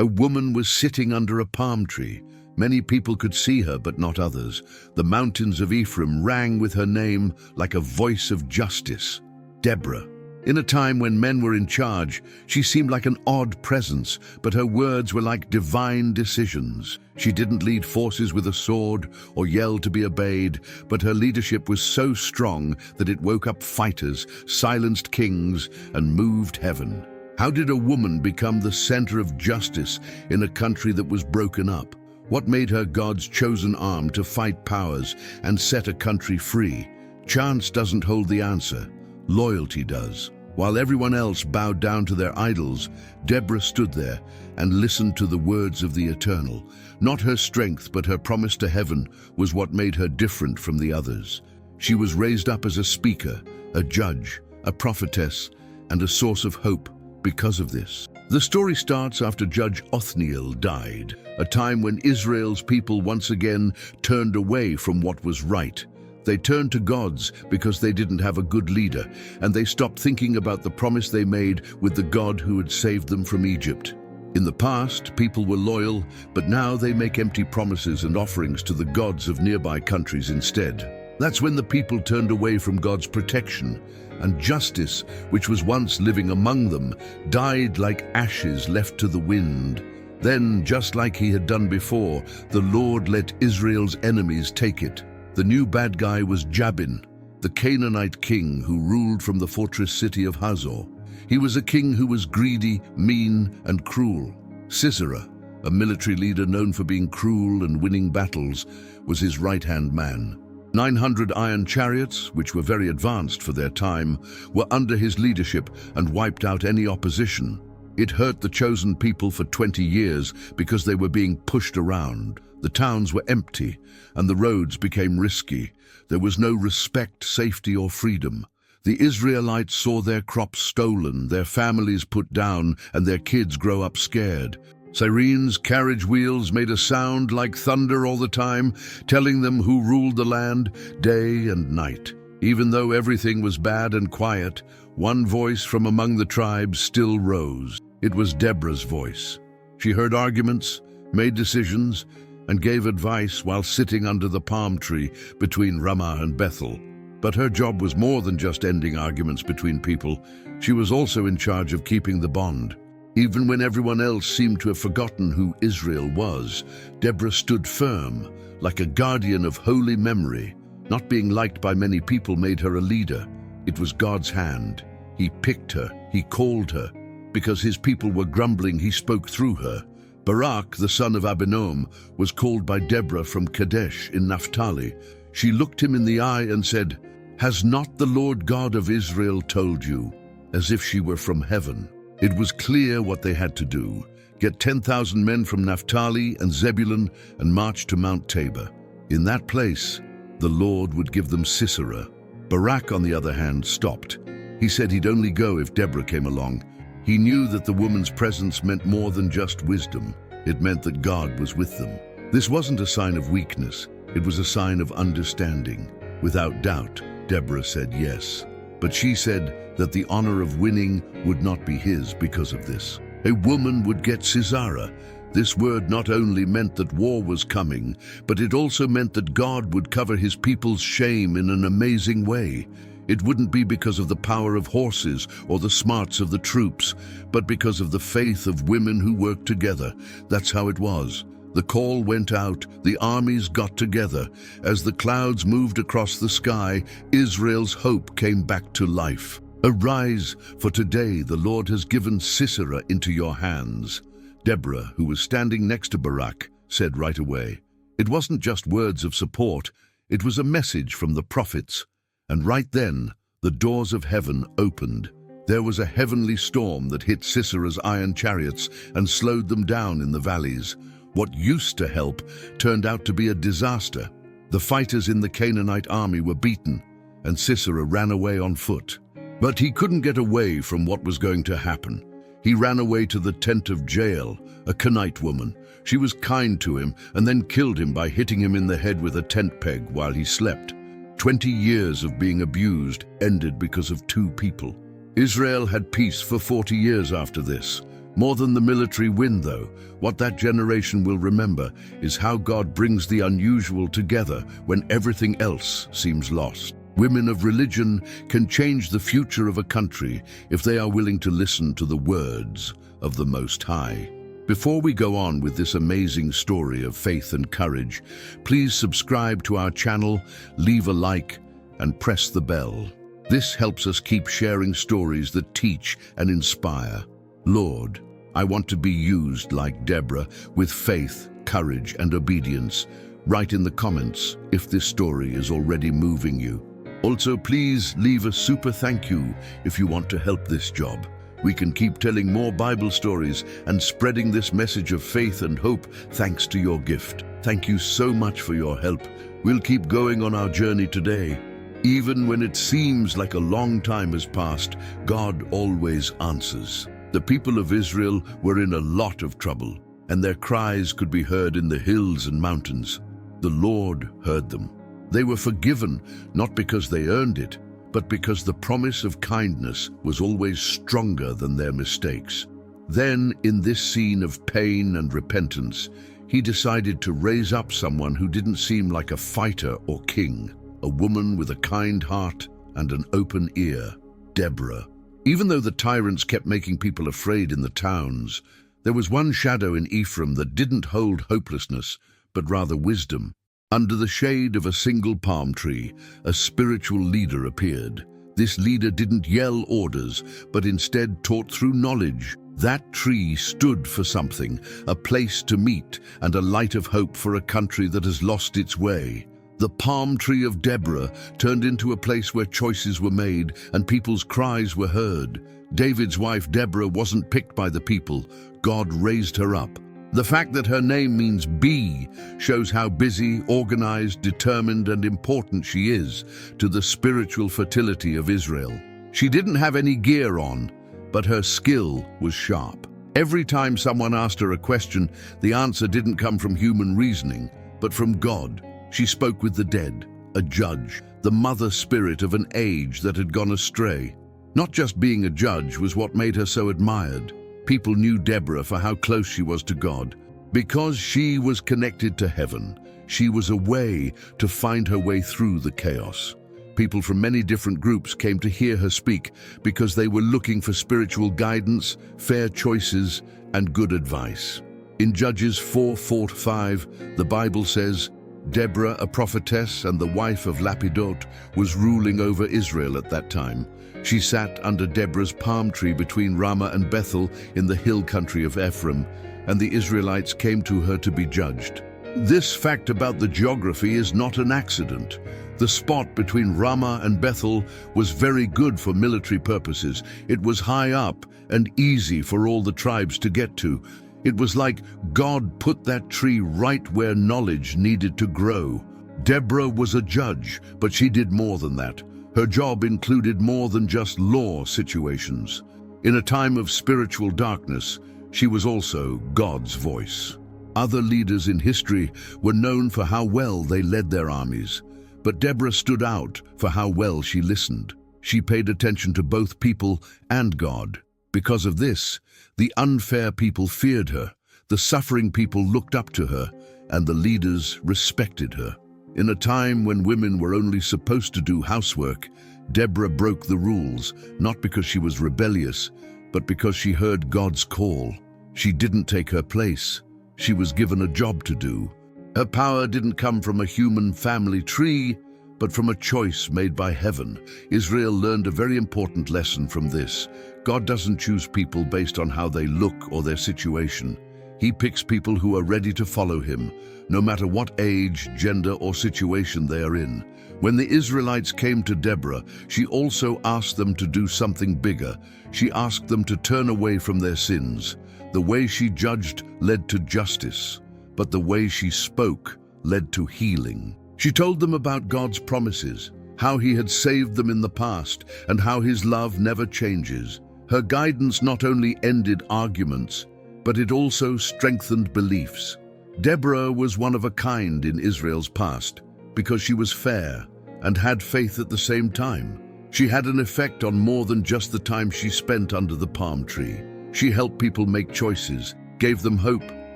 A woman was sitting under a palm tree. Many people could see her, but not others. The mountains of Ephraim rang with her name like a voice of justice. Deborah. In a time when men were in charge, she seemed like an odd presence, but her words were like divine decisions. She didn't lead forces with a sword or yell to be obeyed, but her leadership was so strong that it woke up fighters, silenced kings, and moved heaven. How did a woman become the center of justice in a country that was broken up? What made her God's chosen arm to fight powers and set a country free? Chance doesn't hold the answer. Loyalty does. While everyone else bowed down to their idols, Deborah stood there and listened to the words of the Eternal. Not her strength, but her promise to heaven was what made her different from the others. She was raised up as a speaker, a judge, a prophetess, and a source of hope because of this. The story starts after Judge Othniel died, a time when Israel's people once again turned away from what was right. They turned to gods because they didn't have a good leader, and they stopped thinking about the promise they made with the God who had saved them from Egypt. In the past, people were loyal, but now they make empty promises and offerings to the gods of nearby countries instead. That's when the people turned away from God's protection, and justice, which was once living among them, died like ashes left to the wind. Then, just like he had done before, the Lord let Israel's enemies take it. The new bad guy was Jabin, the Canaanite king who ruled from the fortress city of Hazor. He was a king who was greedy, mean, and cruel. Sisera, a military leader known for being cruel and winning battles, was his right-hand man. 900 iron chariots, which were very advanced for their time, were under his leadership and wiped out any opposition. It hurt the chosen people for 20 years because they were being pushed around. The towns were empty, and the roads became risky. There was no respect, safety, or freedom. The Israelites saw their crops stolen, their families put down, and their kids grow up scared. Sirens, carriage wheels made a sound like thunder all the time, telling them who ruled the land day and night. Even though everything was bad and quiet, one voice from among the tribes still rose. It was Deborah's voice. She heard arguments, made decisions, and gave advice while sitting under the palm tree between Ramah and Bethel. But her job was more than just ending arguments between people. She was also in charge of keeping the bond. Even when everyone else seemed to have forgotten who Israel was, Deborah stood firm, like a guardian of holy memory. Not being liked by many people made her a leader. It was God's hand. He picked her, he called her. Because his people were grumbling, he spoke through her. Barak, the son of Abinoam, was called by Deborah from Kadesh in Naphtali. She looked him in the eye and said, "Has not the Lord God of Israel told you?" As if she were from heaven. It was clear what they had to do. Get 10,000 men from Naphtali and Zebulun and march to Mount Tabor. In that place, the Lord would give them Sisera. Barak, on the other hand, stopped. He said he'd only go if Deborah came along. He knew that the woman's presence meant more than just wisdom. It meant that God was with them. This wasn't a sign of weakness. It was a sign of understanding. Without doubt, Deborah said yes. But she said that the honor of winning would not be his because of this. A woman would get Sisera. This word not only meant that war was coming, but it also meant that God would cover his people's shame in an amazing way. It wouldn't be because of the power of horses or the smarts of the troops, but because of the faith of women who worked together. That's how it was. The call went out, the armies got together. As the clouds moved across the sky, Israel's hope came back to life. Arise, for today the Lord has given Sisera into your hands. Deborah, who was standing next to Barak, said right away. It wasn't just words of support, it was a message from the prophets. And right then, the doors of heaven opened. There was a heavenly storm that hit Sisera's iron chariots and slowed them down in the valleys. What used to help turned out to be a disaster. The fighters in the Canaanite army were beaten, and Sisera ran away on foot. But he couldn't get away from what was going to happen. He ran away to the tent of Jael, a Canaanite woman. She was kind to him and then killed him by hitting him in the head with a tent peg while he slept. 20 years of being abused ended because of two people. Israel had peace for 40 years after this. More than the military win, though, what that generation will remember is how God brings the unusual together when everything else seems lost. Women of religion can change the future of a country if they are willing to listen to the words of the Most High. Before we go on with this amazing story of faith and courage, please subscribe to our channel, leave a like, and press the bell. This helps us keep sharing stories that teach and inspire. Lord, I want to be used like Deborah with faith, courage, and obedience. Write in the comments if this story is already moving you. Also, please leave a super thank you if you want to help this job. We can keep telling more Bible stories and spreading this message of faith and hope thanks to your gift. Thank you so much for your help. We'll keep going on our journey today. Even when it seems like a long time has passed, God always answers. The people of Israel were in a lot of trouble, and their cries could be heard in the hills and mountains. The Lord heard them. They were forgiven, not because they earned it, but because the promise of kindness was always stronger than their mistakes. Then, in this scene of pain and repentance, he decided to raise up someone who didn't seem like a fighter or king, a woman with a kind heart and an open ear, Deborah. Even though the tyrants kept making people afraid in the towns, there was one shadow in Ephraim that didn't hold hopelessness, but rather wisdom. Under the shade of a single palm tree, a spiritual leader appeared. This leader didn't yell orders, but instead taught through knowledge. That tree stood for something, a place to meet and a light of hope for a country that has lost its way. The palm tree of Deborah turned into a place where choices were made and people's cries were heard. David's wife Deborah wasn't picked by the people. God raised her up. The fact that her name means bee shows how busy, organized, determined, and important she is to the spiritual fertility of Israel. She didn't have any gear on, but her skill was sharp. Every time someone asked her a question, the answer didn't come from human reasoning, but from God. She spoke with the dead, a judge, the mother spirit of an age that had gone astray. Not just being a judge was what made her so admired. People knew Deborah for how close she was to God. Because she was connected to heaven, she was a way to find her way through the chaos. People from many different groups came to hear her speak because they were looking for spiritual guidance, fair choices, and good advice. In Judges 4:4-5, the Bible says, Deborah, a prophetess and the wife of Lapidot, was ruling over Israel at that time. She sat under Deborah's palm tree between Ramah and Bethel in the hill country of Ephraim, and the Israelites came to her to be judged. This fact about the geography is not an accident. The spot between Ramah and Bethel was very good for military purposes. It was high up and easy for all the tribes to get to. It was like God put that tree right where knowledge needed to grow. Deborah was a judge, but she did more than that. Her job included more than just law situations. In a time of spiritual darkness, she was also God's voice. Other leaders in history were known for how well they led their armies, but Deborah stood out for how well she listened. She paid attention to both people and God. Because of this, the unfair people feared her, the suffering people looked up to her, and the leaders respected her. In a time when women were only supposed to do housework, Deborah broke the rules, not because she was rebellious, but because she heard God's call. She didn't take her place. She was given a job to do. Her power didn't come from a human family tree, but from a choice made by heaven. Israel learned a very important lesson from this. God doesn't choose people based on how they look or their situation. He picks people who are ready to follow him, no matter what age, gender, or situation they are in. When the Israelites came to Deborah, she also asked them to do something bigger. She asked them to turn away from their sins. The way she judged led to justice, but the way she spoke led to healing. She told them about God's promises, how he had saved them in the past, and how his love never changes. Her guidance not only ended arguments, but it also strengthened beliefs. Deborah was one of a kind in Israel's past because she was fair and had faith at the same time. She had an effect on more than just the time she spent under the palm tree. She helped people make choices, gave them hope,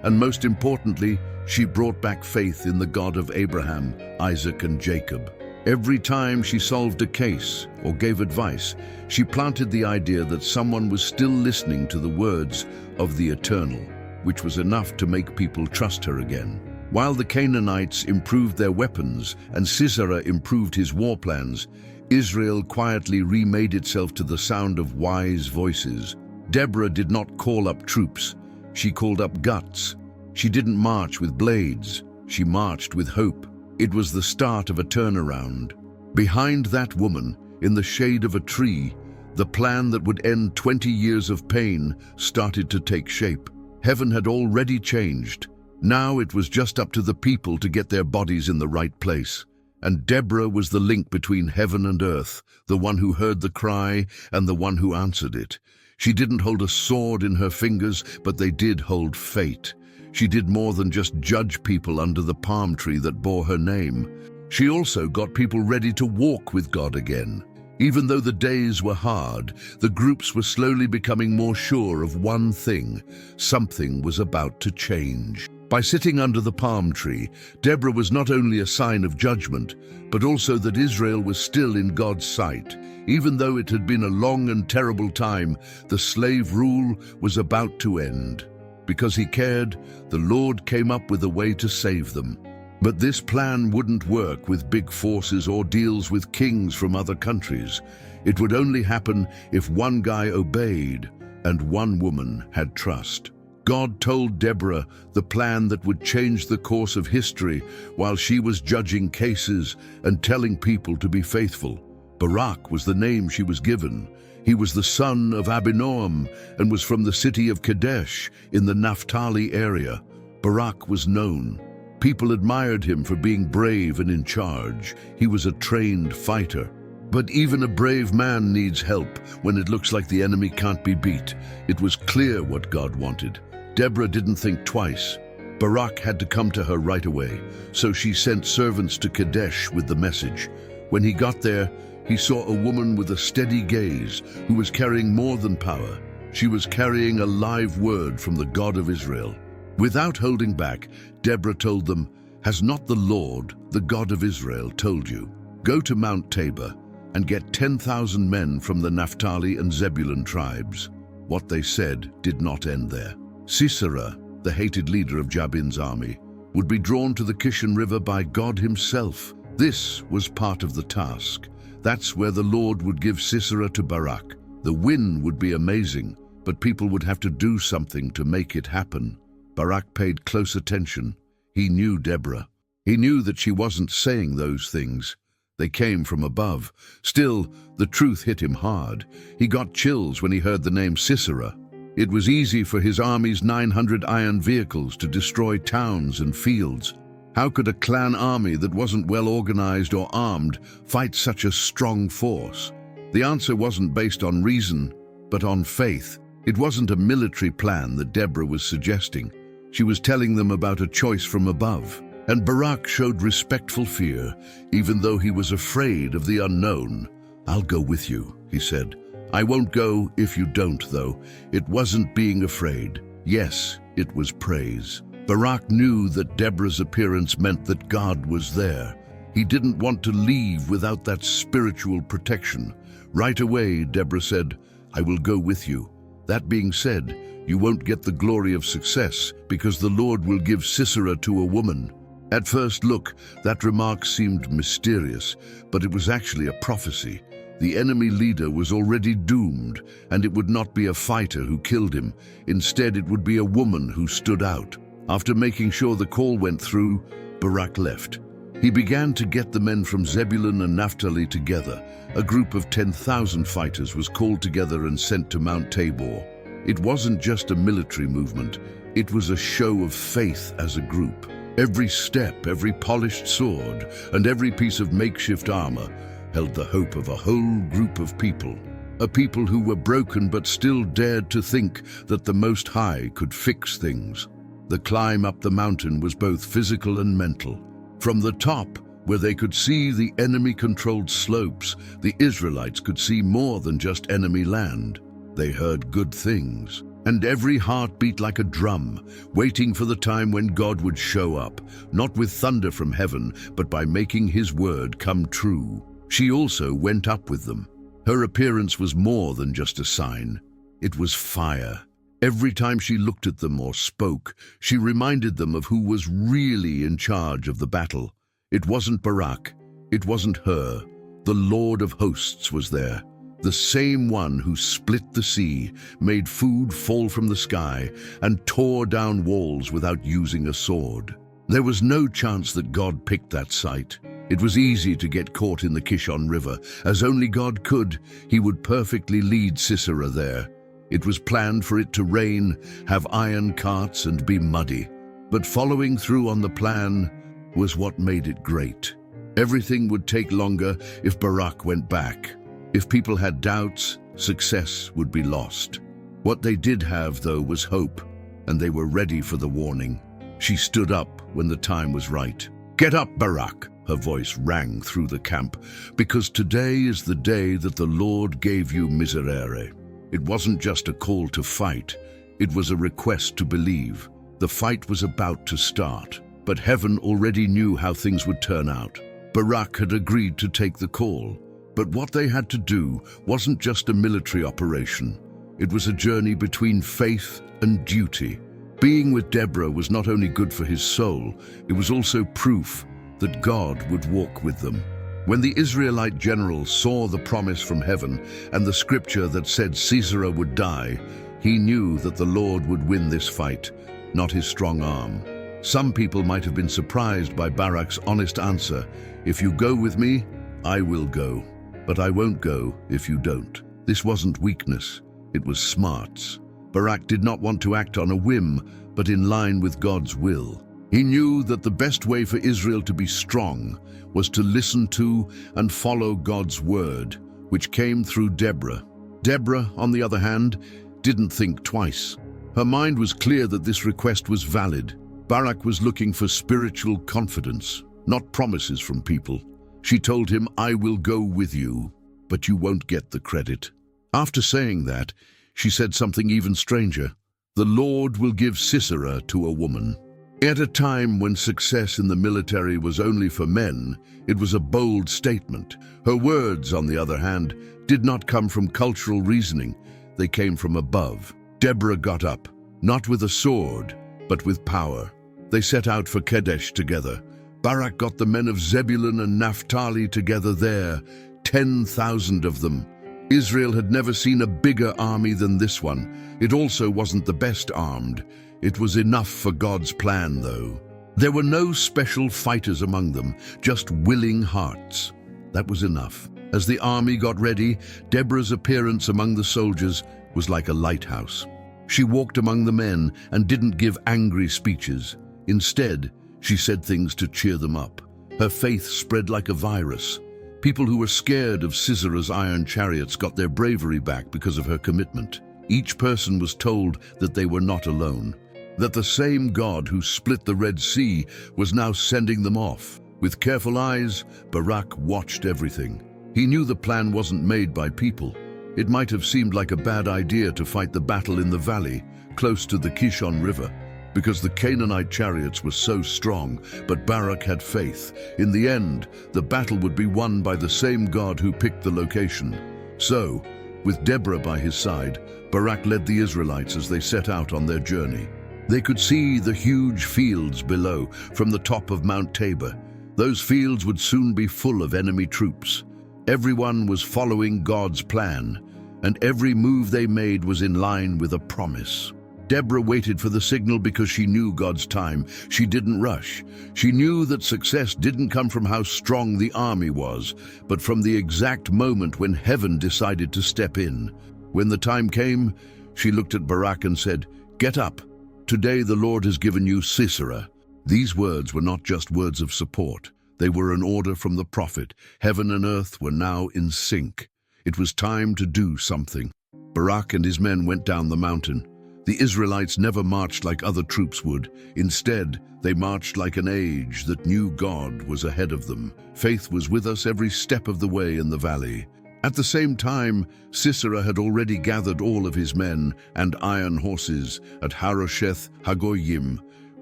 and most importantly, she brought back faith in the God of Abraham, Isaac, and Jacob. Every time she solved a case or gave advice, she planted the idea that someone was still listening to the words of the Eternal, which was enough to make people trust her again. While the Canaanites improved their weapons and Sisera improved his war plans, Israel quietly remade itself to the sound of wise voices. Deborah did not call up troops, she called up guts. She didn't march with blades, she marched with hope. It was the start of a turnaround. Behind that woman, in the shade of a tree, the plan that would end 20 years of pain started to take shape. Heaven had already changed. Now it was just up to the people to get their bodies in the right place. And Deborah was the link between heaven and earth, the one who heard the cry and the one who answered it. She didn't hold a sword in her fingers, but they did hold fate. She did more than just judge people under the palm tree that bore her name. She also got people ready to walk with God again. Even though the days were hard, the groups were slowly becoming more sure of one thing: something was about to change. By sitting under the palm tree, Deborah was not only a sign of judgment, but also that Israel was still in God's sight. Even though it had been a long and terrible time, the slave rule was about to end. Because he cared, the Lord came up with a way to save them. But this plan wouldn't work with big forces or deals with kings from other countries. It would only happen if one guy obeyed and one woman had trust. God told Deborah the plan that would change the course of history while she was judging cases and telling people to be faithful. Barak was the name she was given. He was the son of Abinoam and was from the city of Kadesh in the Naphtali area. Barak was known. People admired him for being brave and in charge. He was a trained fighter. But even a brave man needs help when it looks like the enemy can't be beat. It was clear what God wanted. Deborah didn't think twice. Barak had to come to her right away, so she sent servants to Kadesh with the message. When he got there, he saw a woman with a steady gaze who was carrying more than power. She was carrying a live word from the God of Israel. Without holding back, Deborah told them, "Has not the Lord, the God of Israel, told you? Go to Mount Tabor and get 10,000 men from the Naphtali and Zebulun tribes." What they said did not end there. Sisera, the hated leader of Jabin's army, would be drawn to the Kishon River by God himself. This was part of the task. That's where the Lord would give Sisera to Barak. The win would be amazing, but people would have to do something to make it happen. Barak paid close attention. He knew Deborah. He knew that she wasn't saying those things. They came from above. Still, the truth hit him hard. He got chills when he heard the name Sisera. It was easy for his army's 900 iron vehicles to destroy towns and fields. How could a clan army that wasn't well organized or armed fight such a strong force? The answer wasn't based on reason, but on faith. It wasn't a military plan that Deborah was suggesting. She was telling them about a choice from above. And Barak showed respectful fear, even though he was afraid of the unknown. "I'll go with you," he said. "I won't go if you don't, though." It wasn't being afraid. Yes, it was praise. Barak knew that Deborah's appearance meant that God was there. He didn't want to leave without that spiritual protection. Right away, Deborah said, "I will go with you." That being said, you won't get the glory of success because the Lord will give Sisera to a woman. At first look, that remark seemed mysterious, but it was actually a prophecy. The enemy leader was already doomed, and it would not be a fighter who killed him. Instead, it would be a woman who stood out. After making sure the call went through, Barak left. He began to get the men from Zebulun and Naphtali together. A group of 10,000 fighters was called together and sent to Mount Tabor. It wasn't just a military movement, it was a show of faith as a group. Every step, every polished sword, and every piece of makeshift armor held the hope of a whole group of people. A people who were broken but still dared to think that the Most High could fix things. The climb up the mountain was both physical and mental. From the top, where they could see the enemy-controlled slopes, the Israelites could see more than just enemy land. They heard good things. and every heart beat like a drum, waiting for the time when God would show up, not with thunder from heaven, but by making his word come true. She also went up with them. Her appearance was more than just a sign. It was fire. Every time she looked at them or spoke, she reminded them of who was really in charge of the battle. It wasn't Barak. It wasn't her. The Lord of hosts was there. The same one who split the sea, made food fall from the sky, and tore down walls without using a sword. There was no chance that God picked that site. It was easy to get caught in the Kishon River. As only God could, he would perfectly lead Sisera there. It was planned for it to rain, have iron carts, and be muddy. But following through on the plan was what made it great. Everything would take longer if Barak went back. If people had doubts, success would be lost. What they did have, though, was hope, and they were ready for the warning. She stood up when the time was right. "Get up, Barak," her voice rang through the camp, "because today is the day that the Lord gave you Miserere." It wasn't just a call to fight, it was a request to believe. The fight was about to start, but heaven already knew how things would turn out. Barak had agreed to take the call, but what they had to do wasn't just a military operation. It was a journey between faith and duty. Being with Deborah was not only good for his soul, it was also proof that God would walk with them. When the Israelite general saw the promise from heaven and the scripture that said Sisera would die, he knew that the Lord would win this fight, not his strong arm. Some people might have been surprised by Barak's honest answer, "If you go with me, I will go, but I won't go if you don't." This wasn't weakness, it was smarts. Barak did not want to act on a whim, but in line with God's will. He knew that the best way for Israel to be strong was to listen to and follow God's word, which came through Deborah. Deborah, on the other hand, didn't think twice. Her mind was clear that this request was valid. Barak was looking for spiritual confidence, not promises from people. She told him, "I will go with you, but you won't get the credit." After saying that, she said something even stranger. "The Lord will give Sisera to a woman." At a time when success in the military was only for men, it was a bold statement. Her words, on the other hand, did not come from cultural reasoning. They came from above. Deborah got up, not with a sword, but with power. They set out for Kadesh together. Barak got the men of Zebulun and Naphtali together there, 10,000 of them. Israel had never seen a bigger army than this one. It also wasn't the best armed. It was enough for God's plan, though. There were no special fighters among them, just willing hearts. That was enough. As the army got ready, Deborah's appearance among the soldiers was like a lighthouse. She walked among the men and didn't give angry speeches. Instead, she said things to cheer them up. Her faith spread like a virus. People who were scared of Sisera's iron chariots got their bravery back because of her commitment. Each person was told that they were not alone, that the same God who split the Red Sea was now sending them off. With careful eyes, Barak watched everything. He knew the plan wasn't made by people. It might have seemed like a bad idea to fight the battle in the valley, close to the Kishon River, because the Canaanite chariots were so strong, but Barak had faith. In the end, the battle would be won by the same God who picked the location. So, with Deborah by his side, Barak led the Israelites as they set out on their journey. They could see the huge fields below from the top of Mount Tabor. Those fields would soon be full of enemy troops. Everyone was following God's plan, and every move they made was in line with a promise. Deborah waited for the signal because she knew God's time. She didn't rush. She knew that success didn't come from how strong the army was, but from the exact moment when heaven decided to step in. When the time came, she looked at Barak and said, "Get up. Today the Lord has given you Sisera." These words were not just words of support. They were an order from the prophet. Heaven and earth were now in sync. It was time to do something. Barak and his men went down the mountain. The Israelites never marched like other troops would. Instead, they marched like an age that knew God was ahead of them. Faith was with us every step of the way in the valley. At the same time, Sisera had already gathered all of his men and iron horses at Harosheth Hagoyim,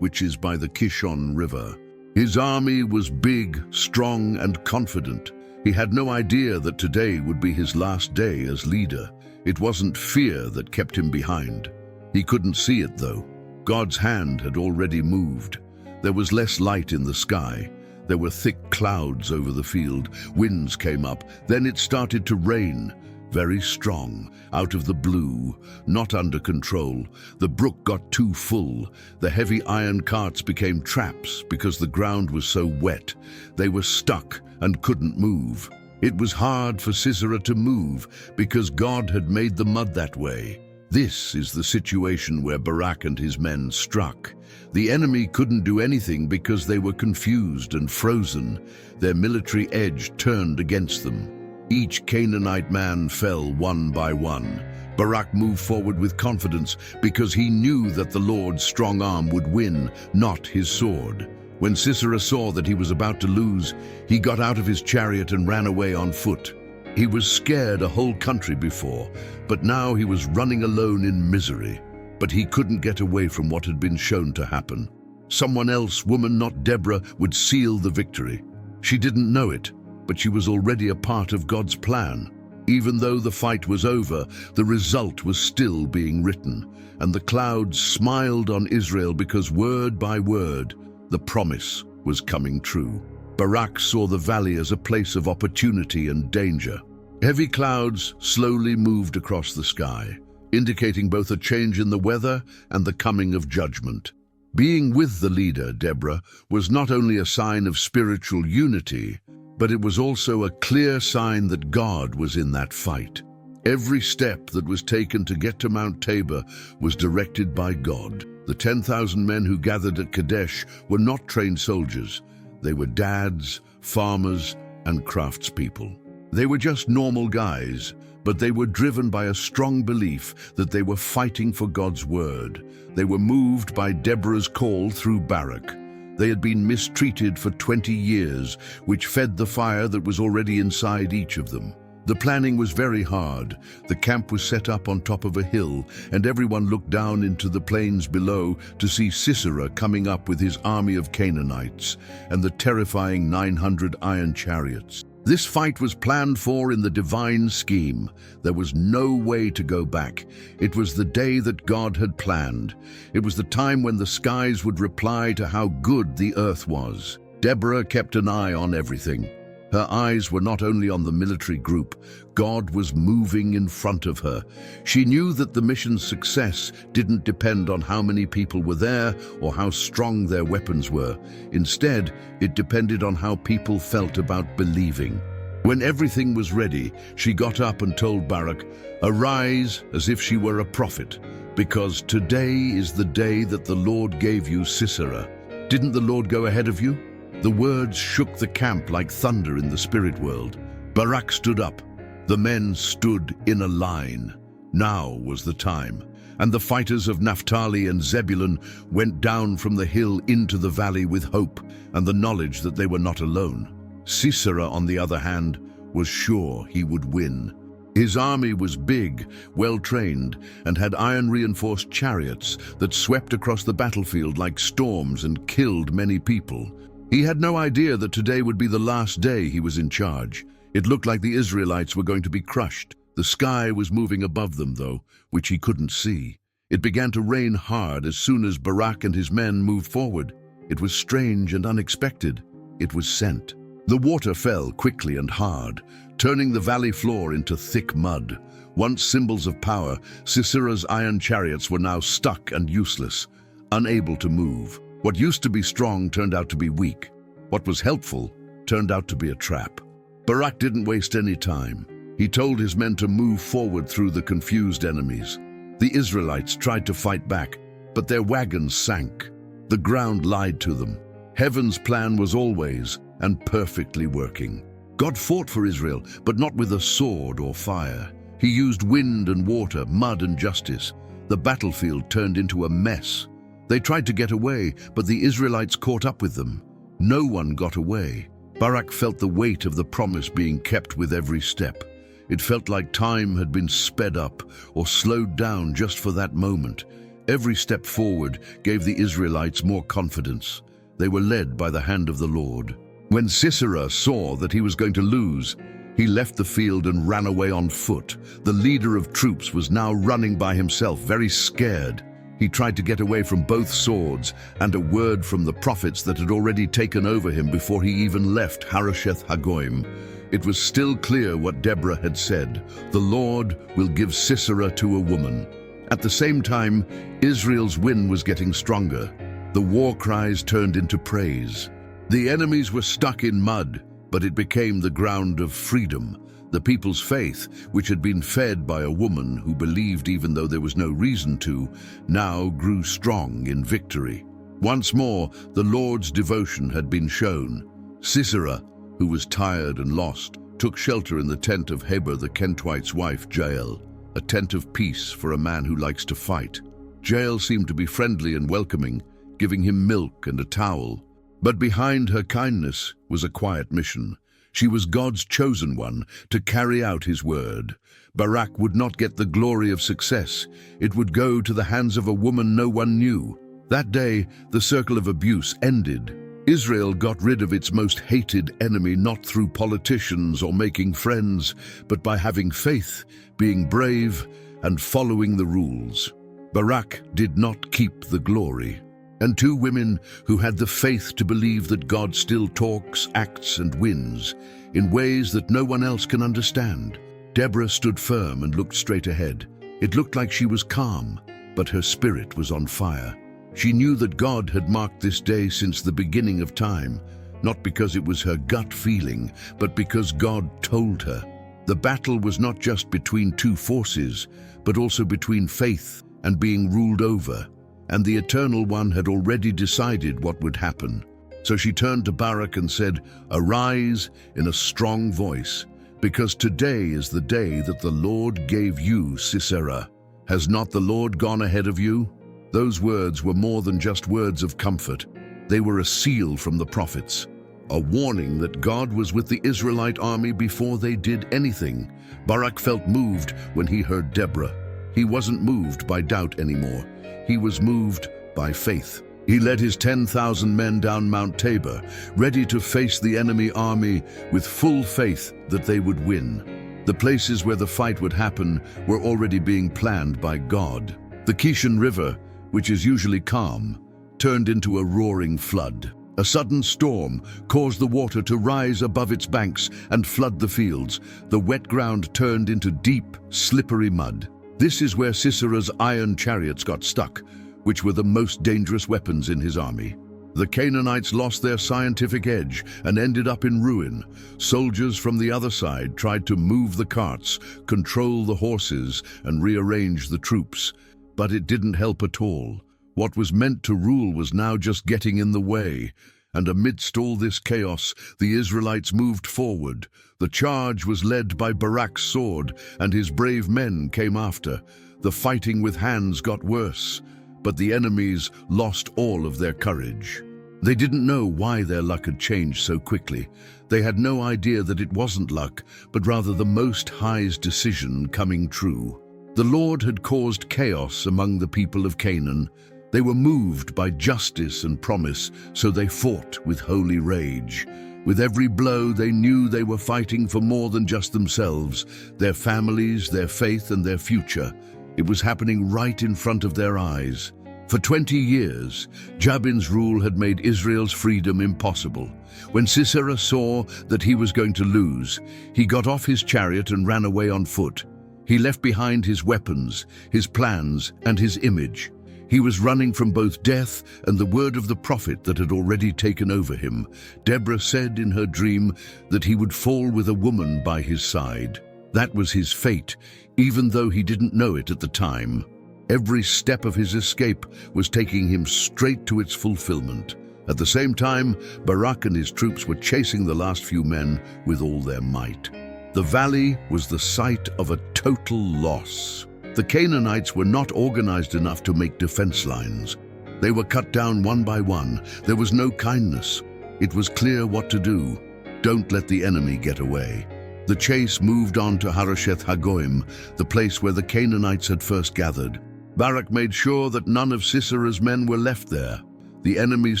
which is by the Kishon River. His army was big, strong, and confident. He had no idea that today would be his last day as leader. It wasn't fear that kept him behind. He couldn't see it, though. God's hand had already moved. There was less light in the sky. There were thick clouds over the field. Winds came up. Then it started to rain. Very strong, out of the blue, not under control. The brook got too full. The heavy iron carts became traps because the ground was so wet. They were stuck and couldn't move. It was hard for Sisera to move because God had made the mud that way. This is the situation where Barak and his men struck. The enemy couldn't do anything because they were confused and frozen. Their military edge turned against them. Each Canaanite man fell one by one. Barak moved forward with confidence because he knew that the Lord's strong arm would win, not his sword. When Sisera saw that he was about to lose, he got out of his chariot and ran away on foot. He was scared a whole country before, but now he was running alone in misery. But he couldn't get away from what had been shown to happen. Someone else, woman not Deborah, would seal the victory. She didn't know it, but she was already a part of God's plan. Even though the fight was over, the result was still being written, and the clouds smiled on Israel because word by word, the promise was coming true. Barak saw the valley as a place of opportunity and danger. Heavy clouds slowly moved across the sky, indicating both a change in the weather and the coming of judgment. Being with the leader, Deborah, was not only a sign of spiritual unity, but it was also a clear sign that God was in that fight. Every step that was taken to get to Mount Tabor was directed by God. The 10,000 men who gathered at Kadesh were not trained soldiers. They were dads, farmers, and craftspeople. They were just normal guys, but they were driven by a strong belief that they were fighting for God's word. They were moved by Deborah's call through Barak. They had been mistreated for 20 years, which fed the fire that was already inside each of them. The planning was very hard. The camp was set up on top of a hill, and everyone looked down into the plains below to see Sisera coming up with his army of Canaanites and the terrifying 900 iron chariots. This fight was planned for in the divine scheme. There was no way to go back. It was the day that God had planned. It was the time when the skies would reply to how good the earth was. Deborah kept an eye on everything. Her eyes were not only on the military group. God was moving in front of her. She knew that the mission's success didn't depend on how many people were there or how strong their weapons were. Instead, it depended on how people felt about believing. When everything was ready, she got up and told Barak, "Arise as if she were a prophet, because today is the day that the Lord gave you Sisera. Didn't the Lord go ahead of you?" The words shook the camp like thunder in the spirit world. Barak stood up. The men stood in a line. Now was the time. And the fighters of Naphtali and Zebulun went down from the hill into the valley with hope and the knowledge that they were not alone. Sisera, on the other hand, was sure he would win. His army was big, well-trained, and had iron-reinforced chariots that swept across the battlefield like storms and killed many people. He had no idea that today would be the last day he was in charge. It looked like the Israelites were going to be crushed. The sky was moving above them, though, which he couldn't see. It began to rain hard as soon as Barak and his men moved forward. It was strange and unexpected. It was sent. The water fell quickly and hard, turning the valley floor into thick mud. Once symbols of power, Sisera's iron chariots were now stuck and useless, unable to move. What used to be strong turned out to be weak. What was helpful turned out to be a trap. Barak didn't waste any time. He told his men to move forward through the confused enemies. The Israelites tried to fight back, but their wagons sank. The ground lied to them. Heaven's plan was always and perfectly working. God fought for Israel, but not with a sword or fire. He used wind and water, mud and justice. The battlefield turned into a mess. They tried to get away, but the Israelites caught up with them. No one got away. Barak felt the weight of the promise being kept with every step. It felt like time had been sped up or slowed down just for that moment. Every step forward gave the Israelites more confidence. They were led by the hand of the Lord. When Sisera saw that he was going to lose, he left the field and ran away on foot. The leader of troops was now running by himself, very scared. He tried to get away from both swords and a word from the prophets that had already taken over him before he even left Harosheth Hagoyim. It was still clear what Deborah had said: the Lord will give Sisera to a woman. At the same time, Israel's win was getting stronger. The war cries turned into praise. The enemies were stuck in mud, but it became the ground of freedom. The people's faith, which had been fed by a woman who believed even though there was no reason to, now grew strong in victory. Once more, the Lord's devotion had been shown. Sisera, who was tired and lost, took shelter in the tent of Heber the Kentwite's wife, Jael, a tent of peace for a man who likes to fight. Jael seemed to be friendly and welcoming, giving him milk and a towel. But behind her kindness was a quiet mission. She was God's chosen one to carry out his word. Barak would not get the glory of success. It would go to the hands of a woman no one knew. That day, the circle of abuse ended. Israel got rid of its most hated enemy not through politicians or making friends, but by having faith, being brave, and following the rules. Barak did not keep the glory. And two women who had the faith to believe that God still talks, acts, and wins in ways that no one else can understand. Deborah stood firm and looked straight ahead. It looked like she was calm, but her spirit was on fire. She knew that God had marked this day since the beginning of time, not because it was her gut feeling, but because God told her. The battle was not just between two forces, but also between faith and being ruled over. And the Eternal One had already decided what would happen. So she turned to Barak and said, "Arise," in a strong voice, "because today is the day that the Lord gave you, Sisera. Has not the Lord gone ahead of you?" Those words were more than just words of comfort. They were a seal from the prophets, a warning that God was with the Israelite army before they did anything. Barak felt moved when he heard Deborah. He wasn't moved by doubt anymore. He was moved by faith. He led his 10,000 men down Mount Tabor, ready to face the enemy army with full faith that they would win. The places where the fight would happen were already being planned by God. The Kishon River, which is usually calm, turned into a roaring flood. A sudden storm caused the water to rise above its banks and flood the fields. The wet ground turned into deep, slippery mud. This is where Sisera's iron chariots got stuck, which were the most dangerous weapons in his army. The Canaanites lost their scientific edge and ended up in ruin. Soldiers from the other side tried to move the carts, control the horses, and rearrange the troops. But it didn't help at all. What was meant to rule was now just getting in the way. And amidst all this chaos, the Israelites moved forward. The charge was led by Barak's sword, and his brave men came after. The fighting with hands got worse, but the enemies lost all of their courage. They didn't know why their luck had changed so quickly. They had no idea that it wasn't luck, but rather the Most High's decision coming true. The Lord had caused chaos among the people of Canaan. They were moved by justice and promise, so they fought with holy rage. With every blow, they knew they were fighting for more than just themselves, their families, their faith, and their future. It was happening right in front of their eyes. For 20 years, Jabin's rule had made Israel's freedom impossible. When Sisera saw that he was going to lose, he got off his chariot and ran away on foot. He left behind his weapons, his plans, and his image. He was running from both death and the word of the prophet that had already taken over him. Deborah said in her dream that he would fall with a woman by his side. That was his fate, even though he didn't know it at the time. Every step of his escape was taking him straight to its fulfillment. At the same time, Barak and his troops were chasing the last few men with all their might. The valley was the site of a total loss. The Canaanites were not organized enough to make defense lines. They were cut down one by one. There was no kindness. It was clear what to do. Don't let the enemy get away. The chase moved on to Harosheth Hagoyim, the place where the Canaanites had first gathered. Barak made sure that none of Sisera's men were left there. The enemy's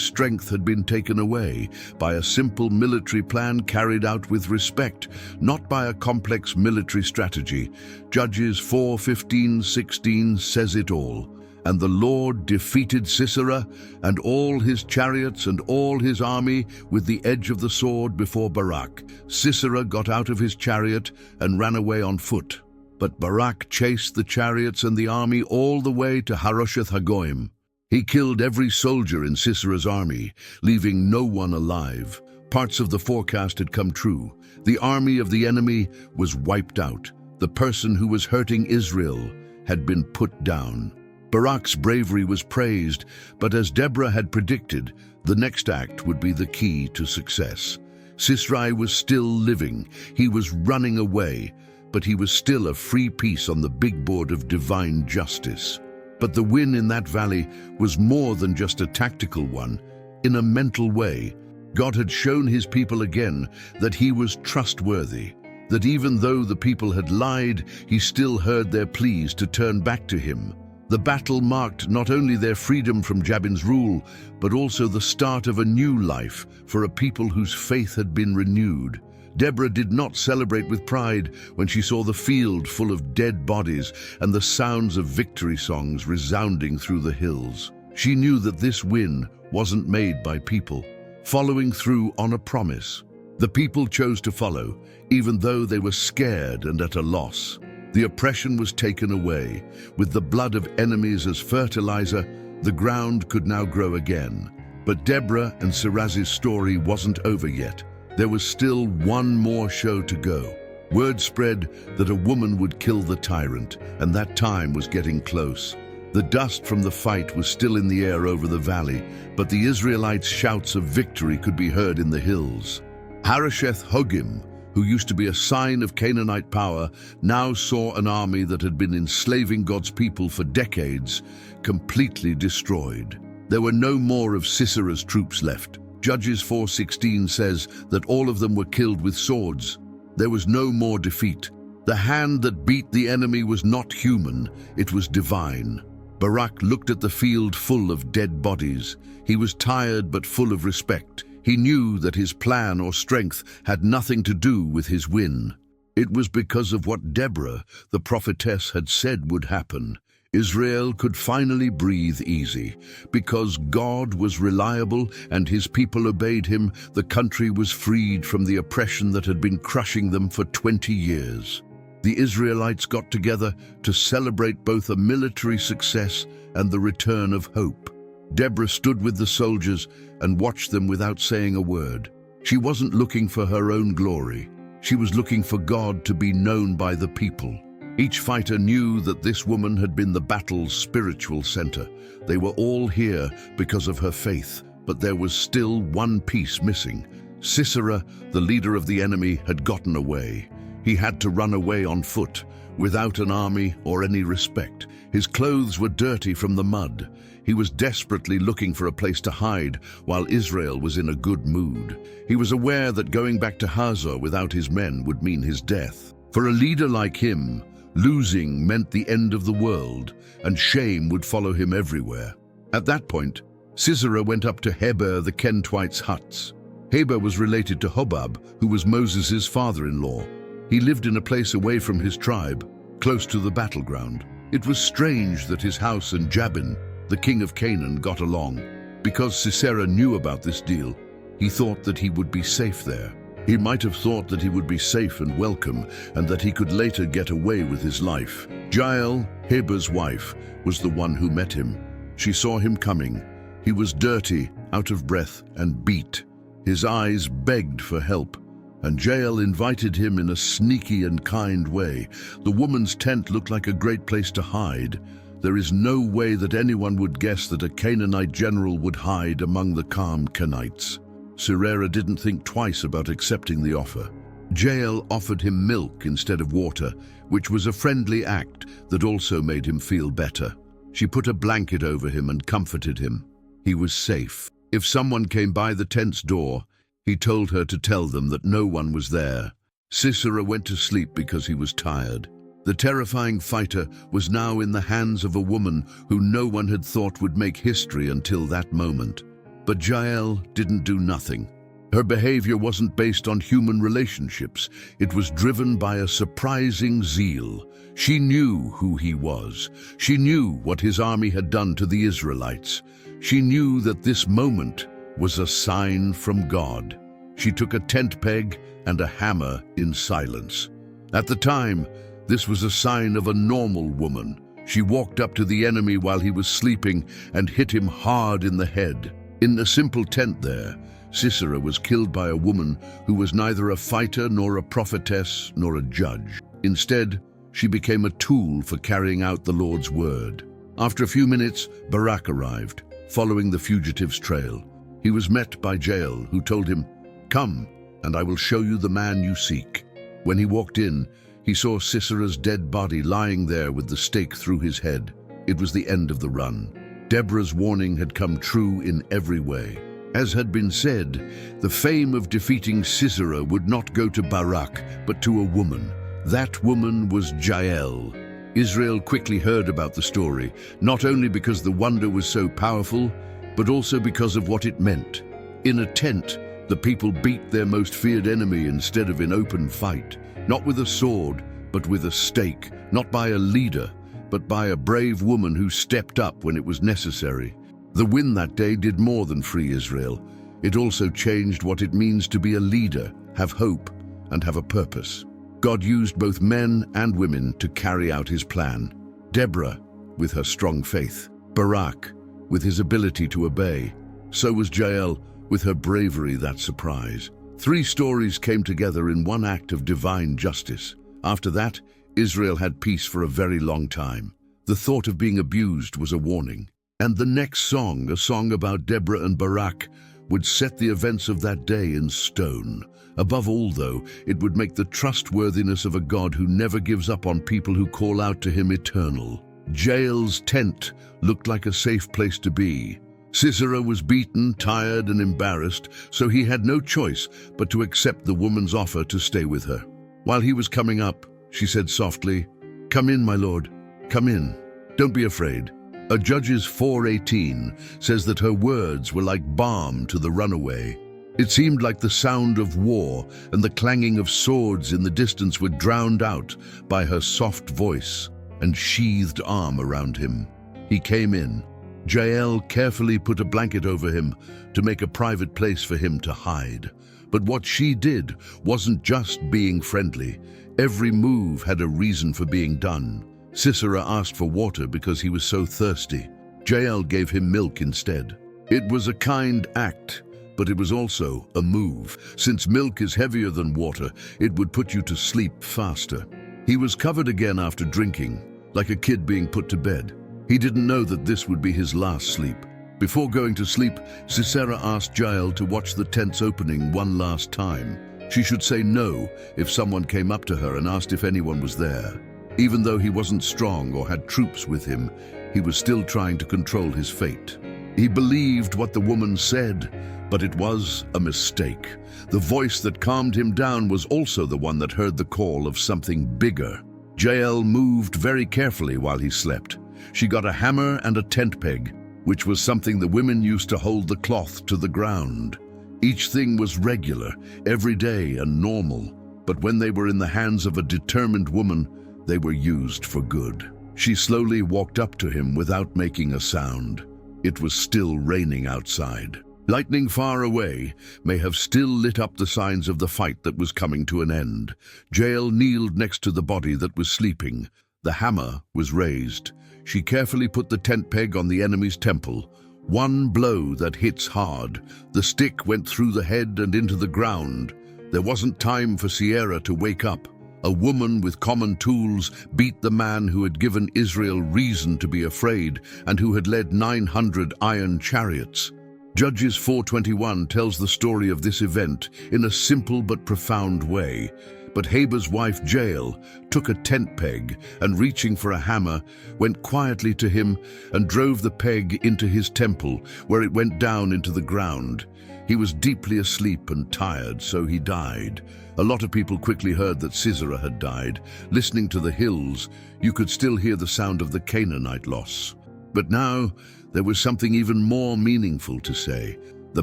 strength had been taken away by a simple military plan carried out with respect, not by a complex military strategy. Judges 4:15-16 says it all. And the Lord defeated Sisera and all his chariots and all his army with the edge of the sword before Barak. Sisera got out of his chariot and ran away on foot. But Barak chased the chariots and the army all the way to Harosheth Hagoyim. He killed every soldier in Sisera's army, leaving no one alive. Parts of the forecast had come true. The army of the enemy was wiped out. The person who was hurting Israel had been put down. Barak's bravery was praised, but as Deborah had predicted, the next act would be the key to success. Sisera was still living. He was running away, but he was still a free piece on the big board of divine justice. But the win in that valley was more than just a tactical one. In a mental way, God had shown his people again that he was trustworthy, that even though the people had lied, he still heard their pleas to turn back to him. The battle marked not only their freedom from Jabin's rule, but also the start of a new life for a people whose faith had been renewed. Deborah did not celebrate with pride when she saw the field full of dead bodies and the sounds of victory songs resounding through the hills. She knew that this win wasn't made by people following through on a promise. The people chose to follow, even though they were scared and at a loss. The oppression was taken away. With the blood of enemies as fertilizer, the ground could now grow again. But Deborah and Sisera's story wasn't over yet. There was still one more show to go. Word spread that a woman would kill the tyrant, and that time was getting close. The dust from the fight was still in the air over the valley, but the Israelites' shouts of victory could be heard in the hills. Harosheth Hagoyim, who used to be a sign of Canaanite power, now saw an army that had been enslaving God's people for decades, completely destroyed. There were no more of Sisera's troops left. Judges 4:16 says that all of them were killed with swords. There was no more defeat. The hand that beat the enemy was not human, it was divine. Barak looked at the field full of dead bodies. He was tired but full of respect. He knew that his plan or strength had nothing to do with his win. It was because of what Deborah, the prophetess, had said would happen. Israel could finally breathe easy. Because God was reliable and his people obeyed him, the country was freed from the oppression that had been crushing them for 20 years. The Israelites got together to celebrate both a military success and the return of hope. Deborah stood with the soldiers and watched them without saying a word. She wasn't looking for her own glory. She was looking for God to be known by the people. Each fighter knew that this woman had been the battle's spiritual center. They were all here because of her faith, but there was still one piece missing. Sisera, the leader of the enemy, had gotten away. He had to run away on foot, without an army or any respect. His clothes were dirty from the mud. He was desperately looking for a place to hide while Israel was in a good mood. He was aware that going back to Hazor without his men would mean his death. For a leader like him, losing meant the end of the world, and shame would follow him everywhere. At that point, Sisera went up to Heber the Kenitte's huts. Heber was related to Hobab, who was Moses' father-in-law. He lived in a place away from his tribe, close to the battleground. It was strange that his house and Jabin, the king of Canaan, got along. Because Sisera knew about this deal, he thought that he would be safe there. He might have thought that he would be safe and welcome, and that he could later get away with his life. Jael, Heber's wife, was the one who met him. She saw him coming. He was dirty, out of breath, and beat. His eyes begged for help, and Jael invited him in a sneaky and kind way. The woman's tent looked like a great place to hide. There is no way that anyone would guess that a Canaanite general would hide among the calm Kenites. Sisera didn't think twice about accepting the offer. Jael offered him milk instead of water, which was a friendly act that also made him feel better. She put a blanket over him and comforted him. He was safe. If someone came by the tent's door, he told her to tell them that no one was there. Sisera went to sleep because he was tired. The terrifying fighter was now in the hands of a woman who no one had thought would make history until that moment. But Jael didn't do nothing. Her behavior wasn't based on human relationships. It was driven by a surprising zeal. She knew who he was. She knew what his army had done to the Israelites. She knew that this moment was a sign from God. She took a tent peg and a hammer in silence. At the time, this was a sign of a normal woman. She walked up to the enemy while he was sleeping and hit him hard in the head. In the simple tent there, Sisera was killed by a woman who was neither a fighter nor a prophetess nor a judge. Instead, she became a tool for carrying out the Lord's word. After a few minutes, Barak arrived, following the fugitive's trail. He was met by Jael, who told him, "Come, and I will show you the man you seek." When he walked in, he saw Sisera's dead body lying there with the stake through his head. It was the end of the run. Deborah's warning had come true in every way. As had been said, the fame of defeating Sisera would not go to Barak, but to a woman. That woman was Jael. Israel quickly heard about the story, not only because the wonder was so powerful, but also because of what it meant. In a tent, the people beat their most feared enemy instead of in open fight, not with a sword, but with a stake, not by a leader, but by a brave woman who stepped up when it was necessary. The win that day did more than free Israel. It also changed what it means to be a leader, have hope, and have a purpose. God used both men and women to carry out his plan. Deborah, with her strong faith. Barak, with his ability to obey. So was Jael, with her bravery that surprise. 3 stories came together in one act of divine justice. After that, Israel had peace for a very long time. The thought of being abused was a warning. And the next song, a song about Deborah and Barak, would set the events of that day in stone. Above all, though, it would make the trustworthiness of a God who never gives up on people who call out to him eternal. Jael's tent looked like a safe place to be. Sisera was beaten, tired, and embarrassed, so he had no choice but to accept the woman's offer to stay with her. While he was coming up, she said softly, "Come in, my lord. Come in. Don't be afraid." A Judges 4:18 says that her words were like balm to the runaway. It seemed like the sound of war and the clanging of swords in the distance were drowned out by her soft voice and sheathed arm around him. He came in. Jael carefully put a blanket over him to make a private place for him to hide. But what she did wasn't just being friendly. Every move had a reason for being done. Sisera asked for water because he was so thirsty. Jael gave him milk instead. It was a kind act, but it was also a move. Since milk is heavier than water, it would put you to sleep faster. He was covered again after drinking, like a kid being put to bed. He didn't know that this would be his last sleep. Before going to sleep, Sisera asked Jael to watch the tent's opening one last time. She should say no if someone came up to her and asked if anyone was there. Even though he wasn't strong or had troops with him, he was still trying to control his fate. He believed what the woman said, but it was a mistake. The voice that calmed him down was also the one that heard the call of something bigger. Jael moved very carefully while he slept. She got a hammer and a tent peg, which was something the women used to hold the cloth to the ground. Each thing was regular, everyday and normal, but when they were in the hands of a determined woman, they were used for good. She slowly walked up to him without making a sound. It was still raining outside. Lightning far away may have still lit up the signs of the fight that was coming to an end. Jael kneeled next to the body that was sleeping. The hammer was raised. She carefully put the tent peg on the enemy's temple. One blow that hits hard. The stick went through the head and into the ground. There wasn't time for Sisera to wake up. A woman with common tools beat the man who had given Israel reason to be afraid and who had led 900 iron chariots. Judges 4:21 tells the story of this event in a simple but profound way. But Heber's wife Jael took a tent peg and, reaching for a hammer, went quietly to him and drove the peg into his temple, where it went down into the ground. He was deeply asleep and tired, so he died. A lot of people quickly heard that Sisera had died. Listening to the hills, you could still hear the sound of the Canaanite loss. But now there was something even more meaningful to say. The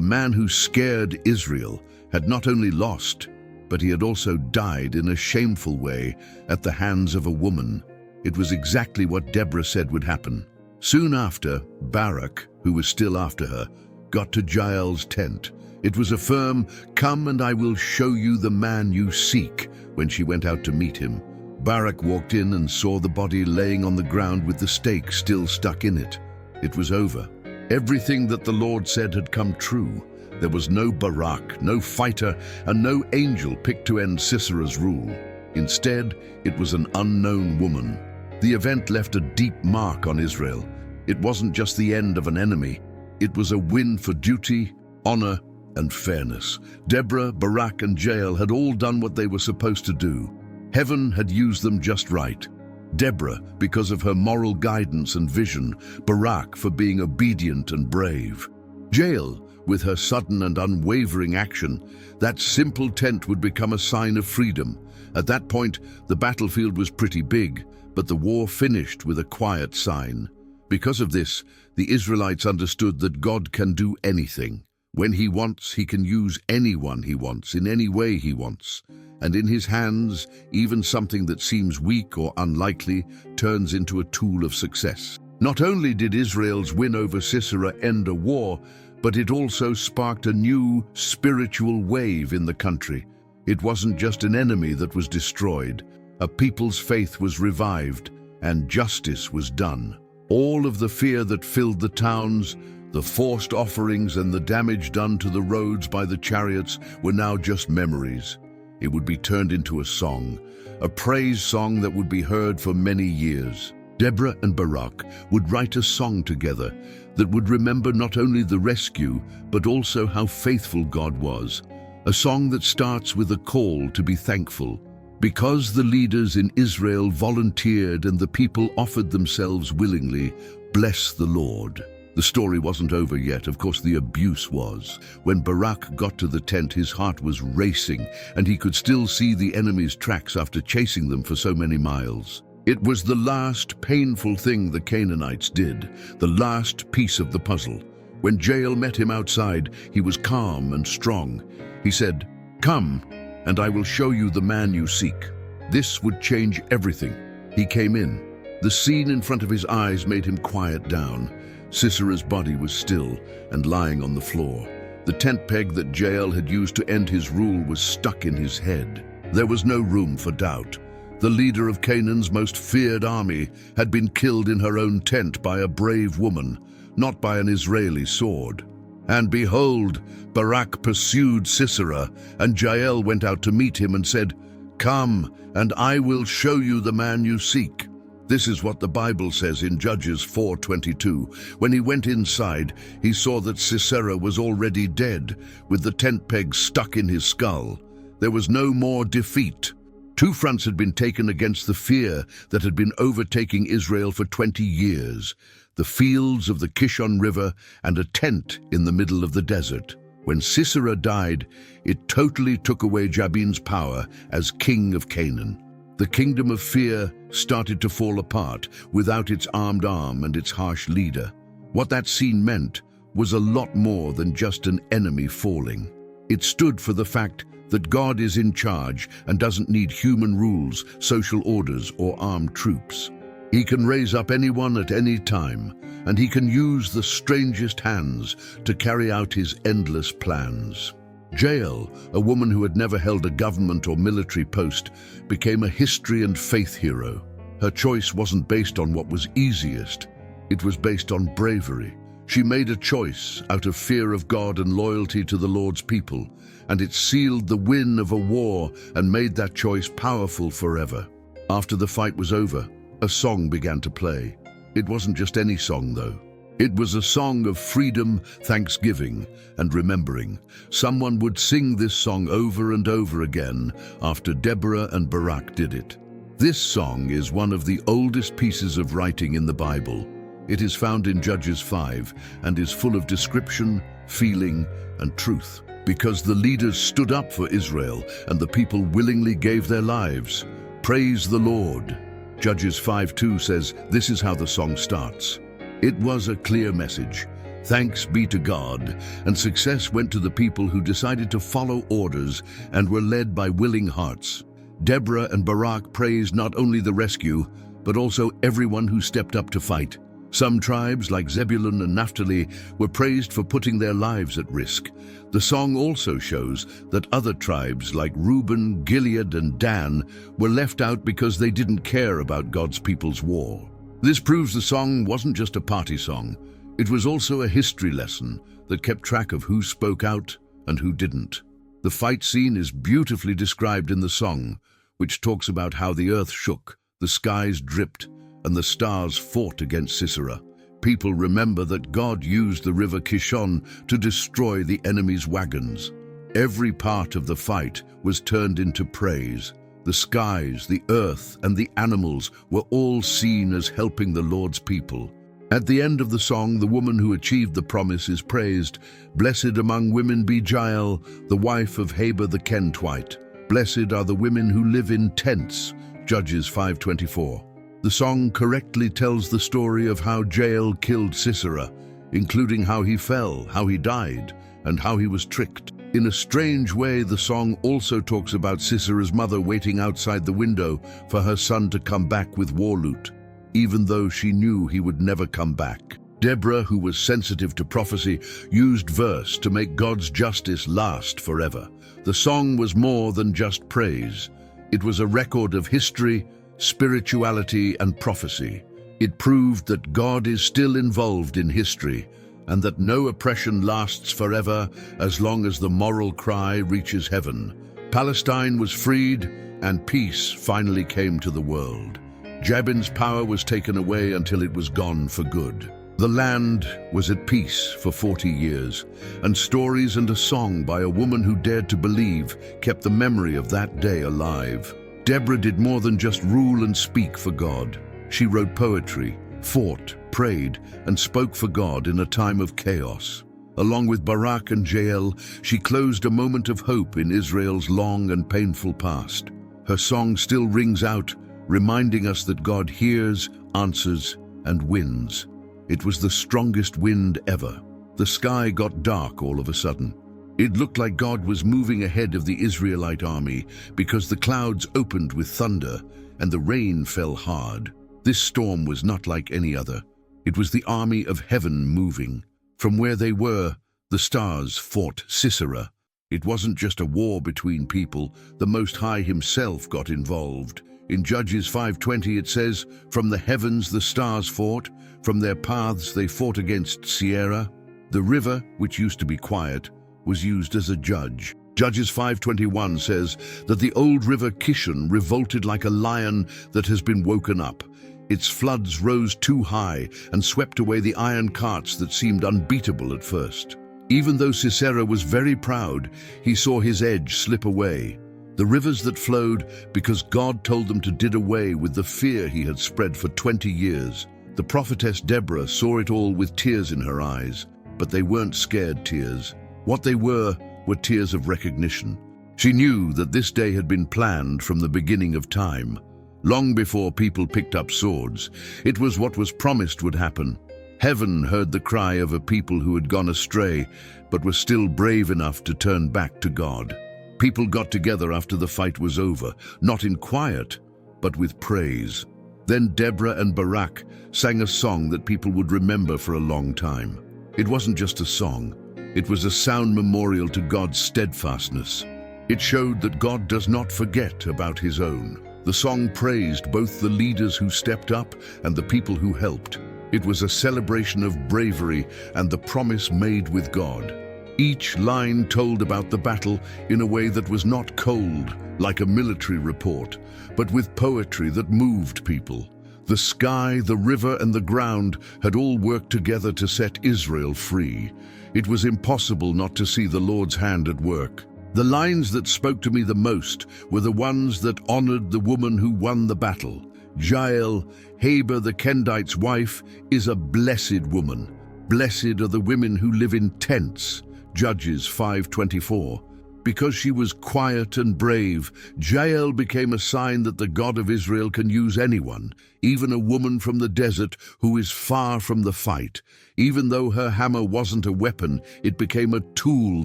man who scared Israel had not only lost, but he had also died in a shameful way at the hands of a woman. It was exactly what Deborah said would happen. Soon after, Barak, who was still after her, got to Jael's tent. It was a firm, "Come and I will show you the man you seek," when she went out to meet him. Barak walked in and saw the body laying on the ground with the stake still stuck in it. It was over. Everything that the Lord said had come true. There was no Barak, no fighter, and no angel picked to end Sisera's rule. Instead, it was an unknown woman. The event left a deep mark on Israel. It wasn't just the end of an enemy. It was a win for duty, honor, and fairness. Deborah, Barak, and Jael had all done what they were supposed to do. Heaven had used them just right. Deborah, because of her moral guidance and vision. Barak, for being obedient and brave. Jael, with her sudden and unwavering action. That simple tent would become a sign of freedom. At that point, the battlefield was pretty big, but the war finished with a quiet sign. Because of this, the Israelites understood that God can do anything. When he wants, he can use anyone he wants, in any way he wants. And in his hands, even something that seems weak or unlikely turns into a tool of success. Not only did Israel's win over Sisera end a war, but it also sparked a new spiritual wave in the country. It wasn't just an enemy that was destroyed. A people's faith was revived, and justice was done. All of the fear that filled the towns, the forced offerings, and the damage done to the roads by the chariots were now just memories. It would be turned into a song, a praise song that would be heard for many years. Deborah and Barak would write a song together that would remember not only the rescue, but also how faithful God was. A song that starts with a call to be thankful. Because the leaders in Israel volunteered and the people offered themselves willingly, bless the Lord. The story wasn't over yet. Of course, the abuse was. When Barak got to the tent, his heart was racing, and he could still see the enemy's tracks after chasing them for so many miles. It was the last painful thing the Canaanites did, the last piece of the puzzle. When Jael met him outside, he was calm and strong. He said, "Come, and I will show you the man you seek." This would change everything. He came in. The scene in front of his eyes made him quiet down. Sisera's body was still and lying on the floor. The tent peg that Jael had used to end his rule was stuck in his head. There was no room for doubt. The leader of Canaan's most feared army had been killed in her own tent by a brave woman, not by an Israeli sword. And behold, Barak pursued Sisera, and Jael went out to meet him and said, "Come, and I will show you the man you seek." This is what the Bible says in Judges 4:22. When he went inside, he saw that Sisera was already dead, with the tent peg stuck in his skull. There was no more defeat. Two fronts had been taken against the fear that had been overtaking Israel for 20 years. The fields of the Kishon River and a tent in the middle of the desert. When Sisera died, it totally took away Jabin's power as king of Canaan. The kingdom of fear started to fall apart without its armed arm and its harsh leader. What that scene meant was a lot more than just an enemy falling. It stood for the fact that God is in charge and doesn't need human rules, social orders, or armed troops. He can raise up anyone at any time, and he can use the strangest hands to carry out his endless plans. Jael, a woman who had never held a government or military post, became a history and faith hero. Her choice wasn't based on what was easiest. It was based on bravery. She made a choice out of fear of God and loyalty to the Lord's people, and it sealed the win of a war and made that choice powerful forever. After the fight was over, a song began to play. It wasn't just any song, though. It was a song of freedom, thanksgiving, and remembering. Someone would sing this song over and over again after Deborah and Barak did it. This song is one of the oldest pieces of writing in the Bible. It is found in Judges 5 and is full of description, feeling, and truth. Because the leaders stood up for Israel and the people willingly gave their lives. Praise the Lord. Judges 5:2 says, this is how the song starts. It was a clear message. Thanks be to God, and success went to the people who decided to follow orders and were led by willing hearts. Deborah and Barak praised not only the rescue, but also everyone who stepped up to fight. Some tribes, like Zebulun and Naphtali, were praised for putting their lives at risk. The song also shows that other tribes, like Reuben, Gilead, and Dan, were left out because they didn't care about God's people's war. This proves the song wasn't just a party song. It was also a history lesson that kept track of who spoke out and who didn't. The fight scene is beautifully described in the song, which talks about how the earth shook, the skies dripped, and the stars fought against Sisera. People remember that God used the river Kishon to destroy the enemy's wagons. Every part of the fight was turned into praise. The skies, the earth, and the animals were all seen as helping the Lord's people. At the end of the song, the woman who achieved the promise is praised. Blessed among women be Jael, the wife of Tabor the Kenite. Blessed are the women who live in tents. Judges 5:24. The song correctly tells the story of how Jael killed Sisera, including how he fell, how he died, and how he was tricked. In a strange way, the song also talks about Sisera's mother waiting outside the window for her son to come back with war loot, even though she knew he would never come back. Deborah, who was sensitive to prophecy, used verse to make God's justice last forever. The song was more than just praise. It was a record of history, spirituality, and prophecy. It proved that God is still involved in history and that no oppression lasts forever as long as the moral cry reaches heaven. Palestine was freed and peace finally came to the world. Jabin's power was taken away until it was gone for good. The land was at peace for 40 years, and stories and a song by a woman who dared to believe kept the memory of that day alive. Deborah did more than just rule and speak for God. She wrote poetry, fought, prayed, and spoke for God in a time of chaos. Along with Barak and Jael, she closed a moment of hope in Israel's long and painful past. Her song still rings out, reminding us that God hears, answers, and wins. It was the strongest wind ever. The sky got dark all of a sudden. It looked like God was moving ahead of the Israelite army because the clouds opened with thunder and the rain fell hard. This storm was not like any other. It was the army of heaven moving. From where they were, the stars fought Sisera. It wasn't just a war between people. The Most High himself got involved. In Judges 5:20 it says, "From the heavens the stars fought, from their paths they fought against Sisera." The river, which used to be quiet, was used as a judge. Judges 5:21 says that the old river Kishon revolted like a lion that has been woken up. Its floods rose too high and swept away the iron carts that seemed unbeatable at first. Even though Sisera was very proud, he saw his edge slip away. The rivers that flowed because God told them to did away with the fear he had spread for 20 years. The prophetess Deborah saw it all with tears in her eyes, but they weren't scared tears. What they were tears of recognition. She knew that this day had been planned from the beginning of time. Long before people picked up swords, it was what was promised would happen. Heaven heard the cry of a people who had gone astray, but were still brave enough to turn back to God. People got together after the fight was over, not in quiet, but with praise. Then Deborah and Barak sang a song that people would remember for a long time. It wasn't just a song. It was a sound memorial to God's steadfastness. It showed that God does not forget about his own. The song praised both the leaders who stepped up and the people who helped. It was a celebration of bravery and the promise made with God. Each line told about the battle in a way that was not cold, like a military report, but with poetry that moved people. The sky, the river, and the ground had all worked together to set Israel free. It was impossible not to see the Lord's hand at work. The lines that spoke to me the most were the ones that honored the woman who won the battle. Jael, Tabor the Kendite's wife, is a blessed woman. Blessed are the women who live in tents. Judges 5:24. Because she was quiet and brave, Jael became a sign that the God of Israel can use anyone, even a woman from the desert who is far from the fight. Even though her hammer wasn't a weapon, it became a tool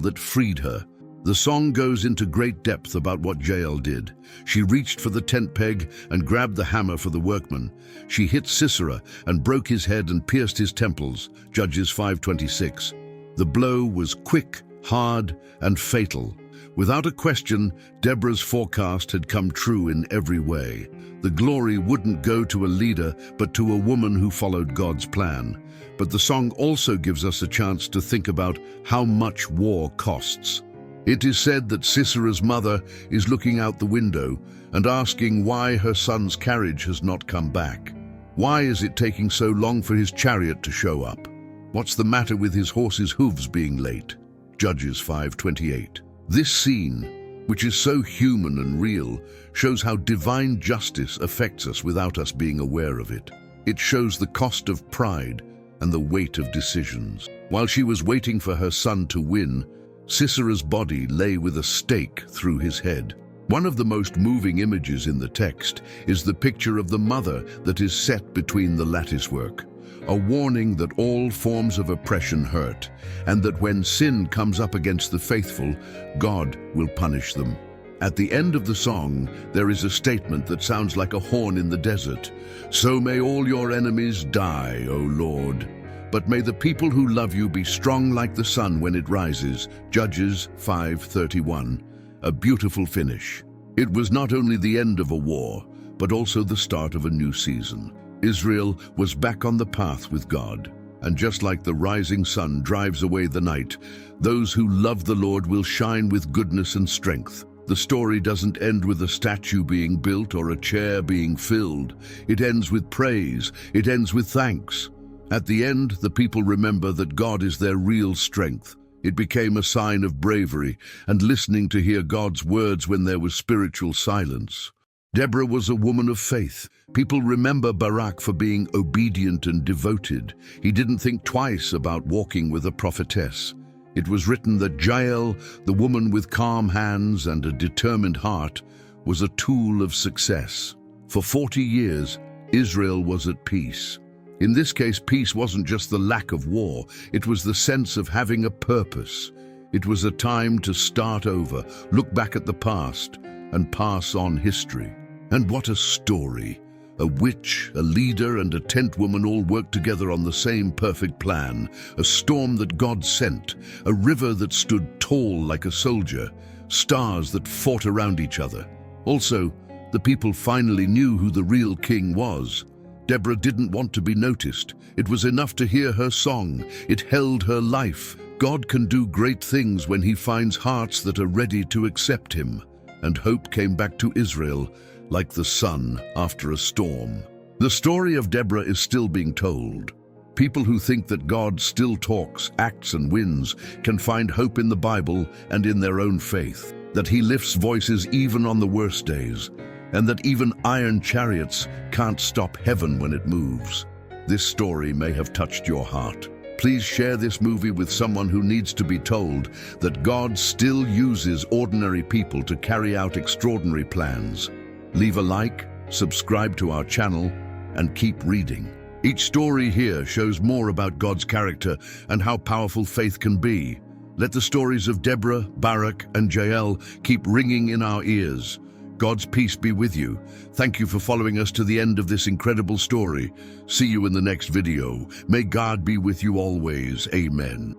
that freed her. The song goes into great depth about what Jael did. She reached for the tent peg and grabbed the hammer for the workman. She hit Sisera and broke his head and pierced his temples. Judges 5:26. The blow was quick, hard, and fatal. Without a question, Deborah's forecast had come true in every way. The glory wouldn't go to a leader, but to a woman who followed God's plan. But the song also gives us a chance to think about how much war costs. It is said that Sisera's mother is looking out the window and asking why her son's carriage has not come back. Why is it taking so long for his chariot to show up? What's the matter with his horse's hooves being late? Judges 5:28. This scene, which is so human and real, shows how divine justice affects us without us being aware of it. It shows the cost of pride and the weight of decisions. While she was waiting for her son to win, Sisera's body lay with a stake through his head. One of the most moving images in the text is the picture of the mother that is set between the latticework, a warning that all forms of oppression hurt, and that when sin comes up against the faithful, God will punish them. At the end of the song, there is a statement that sounds like a horn in the desert. So may all your enemies die, O Lord. But may the people who love you be strong like the sun when it rises. Judges 5:31. A beautiful finish. It was not only the end of a war, but also the start of a new season. Israel was back on the path with God. And just like the rising sun drives away the night, those who love the Lord will shine with goodness and strength. The story doesn't end with a statue being built or a chair being filled. It ends with praise. It ends with thanks. At the end, the people remember that God is their real strength. It became a sign of bravery and listening to hear God's words when there was spiritual silence. Deborah was a woman of faith. People remember Barak for being obedient and devoted. He didn't think twice about walking with a prophetess. It was written that Jael, the woman with calm hands and a determined heart, was a tool of success. For 40 years, Israel was at peace. In this case, peace wasn't just the lack of war, it was the sense of having a purpose. It was a time to start over, look back at the past, and pass on history. And what a story! A witch, a leader, and a tent woman all worked together on the same perfect plan. A storm that God sent, a river that stood tall like a soldier, stars that fought around each other. Also, the people finally knew who the real king was. Deborah didn't want to be noticed. It was enough to hear her song. It held her life. God can do great things when he finds hearts that are ready to accept him. And hope came back to Israel like the sun after a storm. The story of Deborah is still being told. People who think that God still talks, acts, and wins can find hope in the Bible and in their own faith, that he lifts voices even on the worst days, and that even iron chariots can't stop heaven when it moves. This story may have touched your heart. Please share this movie with someone who needs to be told that God still uses ordinary people to carry out extraordinary plans. Leave a like, subscribe to our channel, and keep reading. Each story here shows more about God's character and how powerful faith can be. Let the stories of Deborah, Barak, and Jael keep ringing in our ears. God's peace be with you. Thank you for following us to the end of this incredible story. See you in the next video. May God be with you always. Amen.